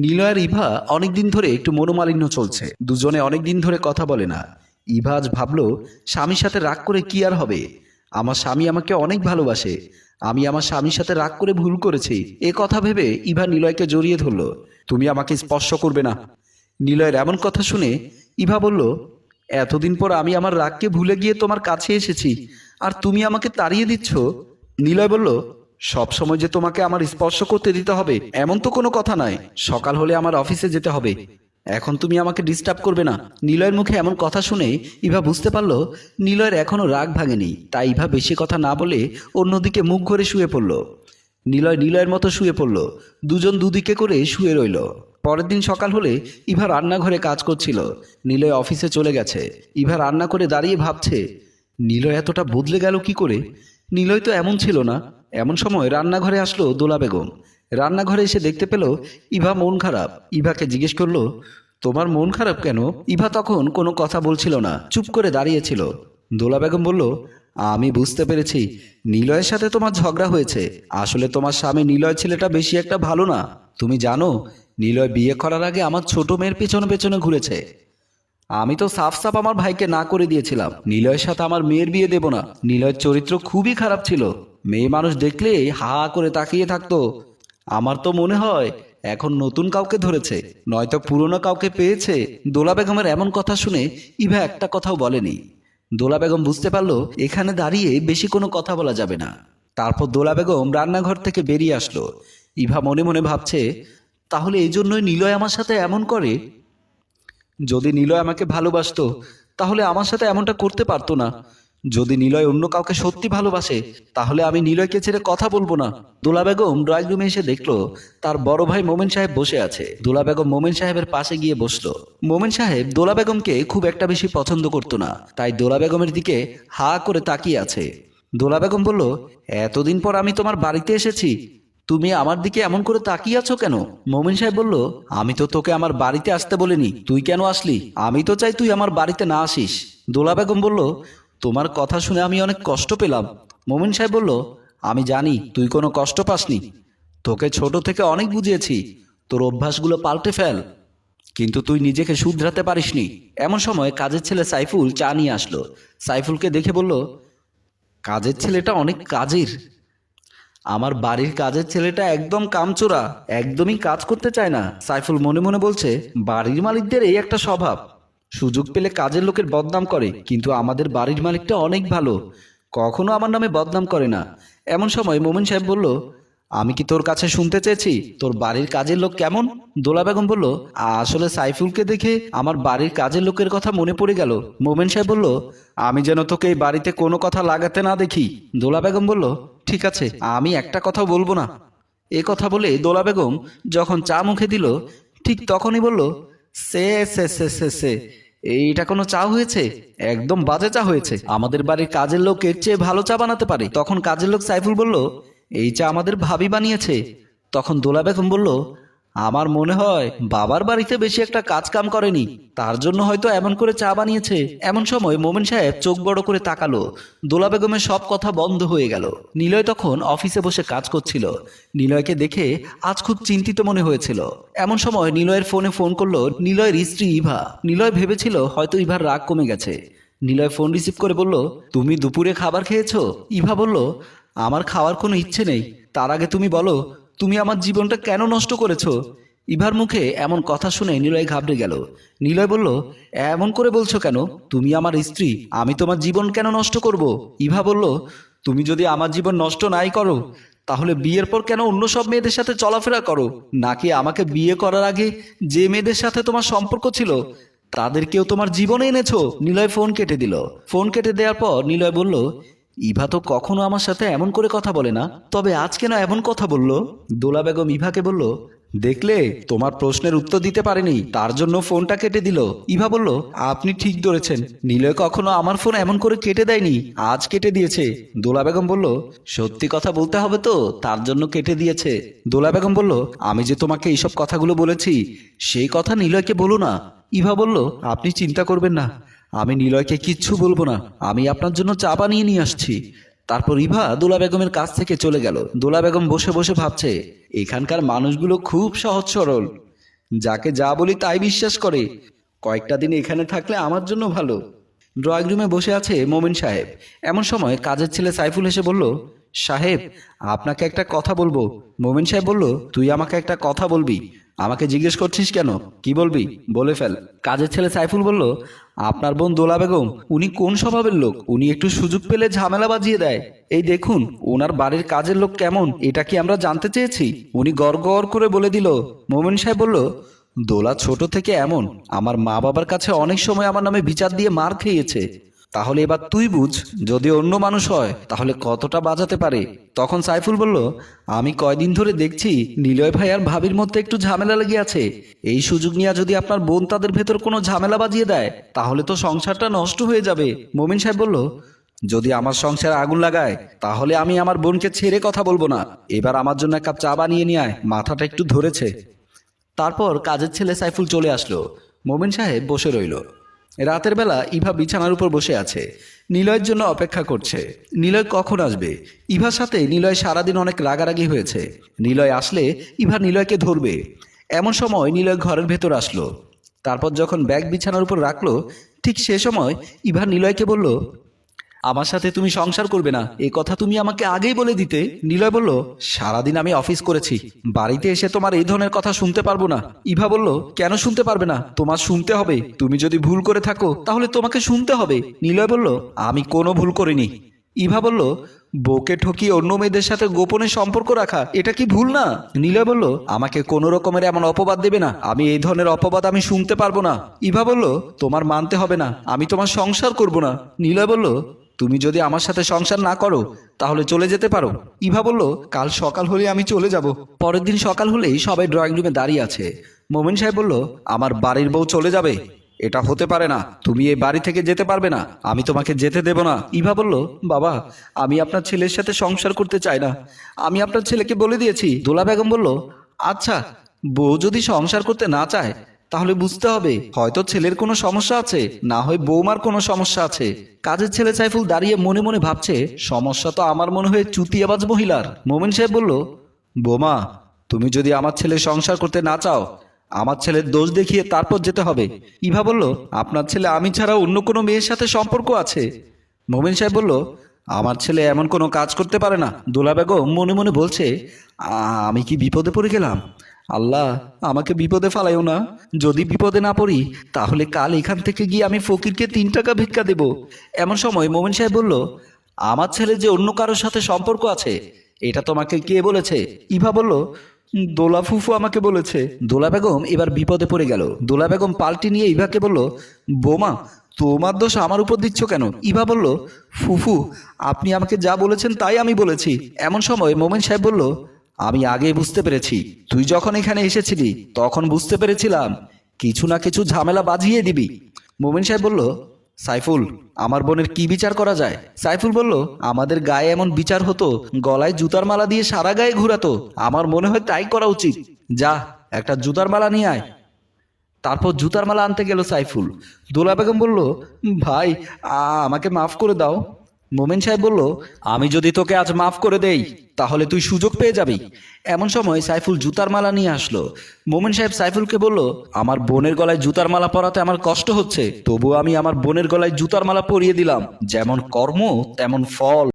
নিলয় আর ইভা অনেকদিন ধরে একটু মনোমালিন্য চলছে, দুজনে অনেকদিন ধরে কথা বলে না। ইভা আজ ভাবলো স্বামীর সাথে রাগ করে কি আর হবে, আমার স্বামী আমাকে অনেক ভালোবাসে, আমি আমার স্বামীর সাথে রাগ করে ভুল করেছি এ কথা ভেবে ইভা নিলয়কে জড়িয়ে ধরল। তুমি আমাকে স্পর্শ করবে না। নিলয়ের এমন কথা শুনে ইভা বলল, এতদিন পর আমি আমার রাগকে ভুলে গিয়ে তোমার কাছে এসেছি আর তুমি আমাকে তাড়িয়ে দিচ্ছ। নিলয় বলল, সব সময় যে তোমাকে আমার স্পর্শ করতে দিতে হবে এমন তো কোনো কথা নাই, সকাল হলে আমার অফিসে যেতে হবে, এখন তুমি আমাকে ডিস্টার্ব করবে না। নিলয়ের মুখে এমন কথা শুনে ইভা বুঝতে পারল নিলয়ের এখনো রাগ ভাঙেনি, তাই ইভা বেশি কথা না বলে অন্যদিকে মুখ ঘুরে শুয়ে পড়ল। নিলয়ের মতো শুয়ে পড়ল, দুজন দুদিকে করে শুয়ে রইল। পরের দিন সকাল হলে ইভা রান্নাঘরে কাজ করছিল, নিলয় অফিসে চলে গেছে। ইভা রান্না করে দাঁড়িয়ে ভাবছে, নিলয় এতটা বদলে গেল কি করে, নিলয় তো এমন ছিল না। এমন সময় রান্নাঘরে আসলো দোলা বেগম। রান্নাঘরে এসে দেখতে পেল ইভা মন খারাপ। ইভাকে জিজ্ঞেস করলো, তোমার মন খারাপ কেন? ইভা তখন কোনো কথা বলছিল না, চুপ করে দাঁড়িয়েছিল। দোলা বেগম বলল, আমি বুঝতে পেরেছি, নিলয়ের সাথে তোমার ঝগড়া হয়েছে। আসলে তোমার স্বামী নিলয় ছেলেটা বেশি একটা ভালো না। তুমি জানো, নিলয় বিয়ে করার আগে আমার ছোট মেয়ের পেছনে পেছনে ঘুরেছে। আমি তো সাফ সাফ আমার ভাইকে না করে দিয়েছিলাম, নিলয়ের সাথে আমার মেয়ের বিয়ে দেব না। নিলয়ের চরিত্র খুবই খারাপ ছিল, মেয়ে মানুষ দেখলে হা করে তাকিয়ে থাকতো। আমার তো মনে হয় এখন নতুন কাউকে ধরেছে, নয়তো পুরনো কাউকে পেয়েছে। দোলা বেগমের এমন কথা শুনে ইভা একটা কথাও বলেনি। দোলা বেগম বুঝতে পারলো এখানে দাঁড়িয়ে বেশি কোনো কথা বলা যাবে না। তারপর দোলা বেগম রান্নাঘর থেকে বেরিয়ে আসলো। ইভা মনে মনে ভাবছে, তাহলে এই জন্যই নিলয় আমার সাথে এমন করে। যদি নিলয় আমাকে ভালোবাসতো তাহলে আমার সাথে এমনটা করতে পারতো না। যদি নিলয় অন্য কাউকে সত্যি ভালোবাসে তাহলে আমি নিলয়কে ছেড়ে কথা বলবো না। দোলা বেগম ড্রয়িং রুমে এসে দেখলো তার বড় ভাই মোমেন সাহেব বসে আছে। দোলা বেগম মোমেন সাহেবের পাশে গিয়ে বসলো। মোমেন সাহেব দোলা বেগমকে খুব একটা বেশি পছন্দ করতো না, তাই দোলা বেগমের দিকে হা করে তাকিয়ে আছে। দোলা বেগম বলল, এতদিন পর আমি তোমার বাড়িতে এসেছি, তুমি আমার দিকে এমন করে তাকিয়ে আছো কেন? মোমিন সাহেব বলল, আমি তো তোকে আমার বাড়িতে আসতে বলিনি, তুই কেন আসলি? আমি তো চাই তুই আমার বাড়িতে না আসিস। দোলা বেগম বলল, তোমার কথা শুনে আমি অনেক কষ্ট পেলাম। মোমিন সাহেব বলল, আমি জানি তুই কোনো কষ্ট পাসনি, তোকে ছোট থেকে অনেক বুঝিয়েছি, তোর অভ্যাসগুলো পাল্টে ফেল, কিন্তু তুই নিজেকে শুধরাতে পারিসনি। এমন সময় কাজের ছেলে সাইফুল চা নিয়ে আসলো। সাইফুলকে দেখে বলল, কাজের ছেলেটা অনেক কাজের। আমার বাড়ির কাজের ছেলেটা একদম কামচোরা, একদমই কাজ করতে চায় না। সাইফুল মনে মনে বলছে, বাড়ির মালিকদের এই একটা স্বভাব, সুযোগ পেলে কাজের লোকের বদনাম করে, কিন্তু আমাদের বাড়ির মালিকটা অনেক ভালো, কখনো আমার নামে বদনাম করে না। এমন সময় মোমিন সাহেব বলল, আমি কি তোর কাছে শুনতে চেয়েছি তোর বাড়ির কাজের লোক কেমন? দোলা বেগম বলল, আসলে সাইফুলকে দেখে আমার বাড়ির কাজের লোকের কথা মনে পড়ে গেল। মোমেন সাহেব বলল, আমি যেন তোকে এই বাড়িতে কোনো কথা লাগাতে না দেখি। দোলা বেগম বলল, ঠিক আছে, আমি একটা কথাও বলবো না। এ কথা বলে দোলা বেগম যখন চা মুখে দিল ঠিক তখনই বলল, সে সে সে সে সে এইটা কোনো চা হয়েছে? একদম বাজে চা হয়েছে, আমাদের বাড়ির কাজের লোক এর চেয়ে ভালো চা বানাতে পারে। তখন কাজের লোক সাইফুল বলল, এই চা আমাদের ভাবি বানিয়েছে। তখন দোলা বেগম বলল, আমার মনে হয় বাবার বাড়িতে বেশি একটা কাজ কাম করেনি, তার জন্য হয়তো এমন করে চা বানিয়েছে। এমন সময় মোমেন সাহেব চোখ বড় করে তাকালো। দোলা বেগমের সব কথা বন্ধ হয়ে গেল। নিলয় তখন অফিসে বসে কাজ করছিল। নিলয়কে দেখে আজ খুব চিন্তিত মনে হয়েছিল। এমন সময় নিলয়ের ফোনে ফোন করলো নিলয়ের স্ত্রী ইভা। নিলয় ভেবেছিল হয়তো ইভার রাগ কমে গেছে। নিলয় ফোন রিসিভ করে বলল, তুমি দুপুরে খাবার খেয়েছো? ইভা বলল, আমার খাওয়ার কোনো ইচ্ছে নেই, তার আগে তুমি বলো তুমি আমার জীবনটা কেন নষ্ট করেছো? ইভার মুখে এমন কথা শুনে নিলয় ঘাবড়ে গেল। নিলয় বলল, এমন করে বলছো কেন? তুমি আমার স্ত্রী, আমি তোমার জীবন কেন নষ্ট করব? ইভা বলল, তুমি যদি আমার জীবন নষ্ট নাই করো তাহলে বিয়ের পর কেন অন্য সব মেয়েদের সাথে চলাফেরা করো? নাকি আমাকে বিয়ে করার আগে যে মেয়েদের সাথে তোমার সম্পর্ক ছিল তাদেরকেও তোমার জীবনে এনেছো? নিলয় ফোন কেটে দিল। ফোন কেটে দেওয়ার পর নিলয় বলল, ইভা তো কখনো আমার সাথে এমন করে কথা বলে না, তবে আজ কেন এমন কথা বলল? দোলা বেগম ইভাকে বলল, দেখলে তোমার প্রশ্নের উত্তর দিতে পারেনি, তার জন্য ফোনটা কেটে দিল। ইভা বলল, আপনি ঠিক ধরেছেন, নিলয় কখনো আমার ফোন এমন করে কেটে দেয়নি, আজ কেটে দিয়েছে। দোলা বেগম বলল, সত্যি কথা বলতে হবে তো, তার জন্য কেটে দিয়েছে। দোলা বেগম বলল, আমি যে তোমাকে এইসব কথাগুলো বলেছি সেই কথা নিলয়কে বলো না। ইভা বলল, আপনি চিন্তা করবেন না, আমি নিলয়কে কিচ্ছু বলবো না, আমি আপনার জন্য চা বানিয়ে নিয়ে আসছি। তারপর ইভা দোলা বেগমের কাছ থেকে চলে গেল। দোলা বেগম বসে বসে ভাবছে, এখানকার মানুষগুলো খুব সহজ সরল, যাকে যা বলি তাই বিশ্বাস করে। কয়েকটা দিন এখানে থাকলে আমার জন্য ভালো। ড্রয়িং রুমে বসে আছে মোমিন সাহেব। এমন সময় কাজের ছেলে সাইফুল এসে বলল, সাহেব আপনাকে একটা কথা বলবো। মোমিন সাহেব বলল, তুই আমাকে একটা কথা বলবি? আমাকে জিজ্ঞেস করছিস কেন? কি বলবি বলে ফেল। কাজের ছেলে সাইফুল বলল, আপনার বোন দোলা বেগম উনি কোন স্বভাবের লোক? উনি একটু সুযোগ পেলে ঝামেলা বাজিয়ে দেয়। এই দেখুন ওনার বাড়ির কাজের লোক কেমন, এটা কি আমরা জানতে চেয়েছি? উনি গড় গড় করে বলে দিল। মোমিন সাহেব বলল, দোলা ছোট থেকে এমন, আমার মা বাবার কাছে অনেক সময় আমার নামে বিচার দিয়ে মার খেয়েছে। তাহলে এবার তুই বুঝ, যদি অন্য মানুষ হয় তাহলে কতটা বাজাতে পারে। তখন সাইফুল বলল, আমি কয়দিন ধরে দেখছি নিলয় ভাই আর ভাবির মধ্যে একটু ঝামেলা লেগে আছে। এই সুযোগ নিয়ে যদি আপনার বোন তাদের ভেতর কোনো ঝামেলা বাজিয়ে দেয় তাহলে তো সংসারটা নষ্ট হয়ে যাবে। মোমিন সাহেব বলল, যদি আমার সংসারে আগুন লাগায় তাহলে আমি আমার বোনকে ছেড়ে কথা বলবো না। এবার আমার জন্য এক কাপ চা বানিয়ে নিয়ে আয়, মাথাটা একটু ধরেছে। তারপর কাজের ছেলে সাইফুল চলে আসলো। মোমিন সাহেব বসে রইল। রাতের বেলা ইভা বিছানার উপর বসে আছে, নিলয়ের জন্য অপেক্ষা করছে। নিলয় কখন আসবে? ইভার সাথে নিলয় সারাদিন অনেক রাগারাগি হয়েছে। নিলয় আসলে ইভা নিলয়কে ধরবে। এমন সময় নিলয় ঘরের ভেতর আসলো। তারপর যখন ব্যাগ বিছানার উপর রাখলো, ঠিক সে সময় ইভা নিলয়কে বলল, আমার সাথে তুমি সংসার করবে না, এ কথা তুমি আমাকে আগেই বলে দিতে। নিলয় বলল, সারাদিন আমি অফিস করেছি, বাড়িতে এসে তোমার এই ধরনের কথা শুনতে পারবো না। ইভা বলল, কেন শুনতে পারবে না? তোমার শুনতে হবে। তুমি যদি ভুল করে থাকো তাহলে তোমাকে শুনতে হবে। নিলয় বলল, আমি কোনো ভুল করিনি। ইভা বলল, বউকে ঠকিয়ে অন্য মেয়েদের সাথে গোপনে সম্পর্ক রাখা এটা কি ভুল না? নিলয় বলল, আমাকে কোনো রকমের এমন অপবাদ দেবে না, আমি এই ধরনের অপবাদ আমি শুনতে পারবো না। ইভা বলল, তোমার মানতে হবে না, আমি তোমার সংসার করব না। নিলয় বলল, তুমি যদি আমার সাথে সংসার না করো তাহলে চলে যেতে পারো। ইভা বলল, কাল সকাল হলে আমি চলে যাব। পরের দিন সকাল হলেই সবাই ড্রয়িং রুমে দাঁড়িয়ে আছে। মোমিন সাহেব বলল, আমার বাড়ির বউ চলে যাবে? এটা হতে পারে না, তুমি এই বাড়ি থেকে যেতে পারবে না, আমি তোমাকে যেতে দেব না। ইভা বলল, বাবা আমি আপনার ছেলের সাথে সংসার করতে চাই না, আমি আপনার ছেলেকে বলে দিয়েছি। দোলা বেগম বলল, আচ্ছা বউ যদি সংসার করতে না চায় তাহলে বুঝতে হবে হয়তো ছেলের কোনো সমস্যা আছে, না হয় বৌমার কোনো সমস্যা আছে। কাজের ছেলে সাইফুল দাঁড়িয়ে মনে মনে ভাবছে, সমস্যা তো আমার মনে হয় চুতিয়াবাজ মহিলার। মোমিন সাহেব বলল, বৌমা তুমি যদি আমার ছেলে সংসার করতে না চাও আমার ছেলের দোষ দেখিয়ে তারপর যেতে হবে। ইভা বলল, আপনার ছেলে আমি ছাড়া অন্য কোনো মেয়ের সাথে সম্পর্ক আছে? মোমিন সাহেব বলল, আমার ছেলে এমন কোনো কাজ করতে পারে না। দোলা বেগম মনে মনে বলছে, আমি কি বিপদে পড়ে গেলাম? আল্লাহ আমাকে বিপদে ফালাইও না। যদি বিপদে না পড়ি তাহলে কাল এখান থেকে গিয়ে আমি ফকিরকে 3 টাকা ভিক্ষা দেব। এমন সময় মোমিন সাহেব বলল, আমার ছেলে যে অন্য কারোর সাথে সম্পর্ক আছে এটা তোমাকে কে বলেছে? ইভা বলল, দোলা ফুফু আমাকে বলেছে। দোলা বেগম এবার বিপদে পড়ে গেল। দোলা বেগম পাল্টি নিয়ে ইভাকে বলল, বোমা তোমার দোষ আমার উপর দিচ্ছ কেন? ইভা বলল, ফুফু আপনি আমাকে যা বলেছেন তাই আমি বলেছি। এমন সময় মোমিন সাহেব বলল, আমি আগে বুঝতে পেরেছি, তুই যখন এখানে এসেছিলি তখন বুঝতে পেরেছিলাম কিছু না কিছু ঝামেলা বাজিয়ে দিবি। মোমিন সাহেব বলল, সাইফুল আমার বোনের কি বিচার করা যায়? সাইফুল বলল, আমাদের গায়ে এমন বিচার হতো গলায় জুতার মালা দিয়ে সারা গায়ে ঘুরাতো। আমার মনে হয় তাই করা উচিত। যা একটা জুতার মালা নিয়ে আয়। তারপর জুতার মালা আনতে গেল সাইফুল। দোলা বেগম বলল, ভাই আমাকে মাফ করে দাও। মোমেন সাহেব বলল, আমি যদি তোকে আজ মাফ করে দেই তাহলে তুই সুযোগ পেয়ে যাবি। এমন সময় সাইফুল জুতার মালা নিয়ে আসলো। মোমেন সাহেব সাইফুলকে বলল, আমার বোনের গলায় জুতার মালা পরাতে আমার কষ্ট হচ্ছে, তবু আমি আমার বোনের গলায় জুতার মালা পরিয়ে দিলাম। যেমন কর্ম তেমন ফল।